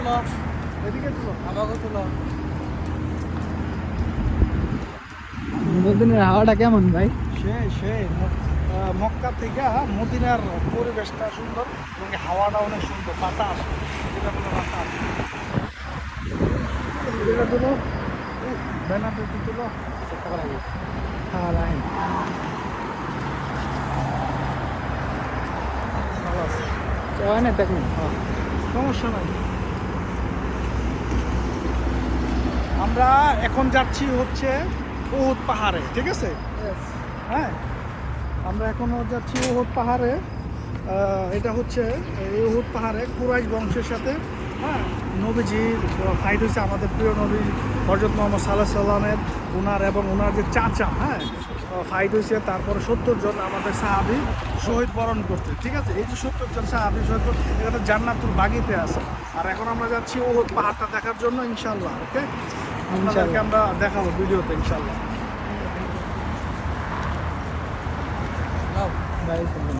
তুলো, এদিকে তুলো। আমাকে তুলো। মদিনার হাওয়াটা কেমন ভাই? সে মক্কা থেকে মদিনার পরিবেশটা সুন্দর এবং হাওয়াটা অনেক সুন্দর, বাতাস, এটা কোনো বাতাস। এদিকে তুলো, ব্যানারটা একটু তুলো। হ্যাঁ লাইন ভালো আছে। হয় না দেখুন। সমস্যা নাই। আমরা এখন যাচ্ছি হচ্ছে উহুদ পাহাড়ে, ঠিক আছে? হ্যাঁ, আমরা এখনও যাচ্ছি উহুদ পাহাড়ে। এটা হচ্ছে এই উহুদ পাহাড়ে কুরাইশ বংশের সাথে, হ্যাঁ, নবীজির ফাইট হয়েছে। আমাদের প্রিয় নবী হযরত মুহাম্মদ সাল্লাল্লাহু আলাইহি সাল্লামের ওনার এবং ওনার যে চাচা, হ্যাঁ, ফাইট হয়েছে। তারপরে 70 জন আমাদের সাহাবী শহীদ বরণ করতে, ঠিক আছে? এই যে 70 জন সাহাবী শহীদ, এটা তো জান্নাতুল বাগিতে আছে। আর এখন আমরা যাচ্ছি উহুদ পাহাড়টা দেখার জন্য, ইনশাআল্লাহ। ওকে, আপনাদেরকে আমরা দেখাবো ভিডিওতে, ইনশাআল্লাহ। নাও। ভাই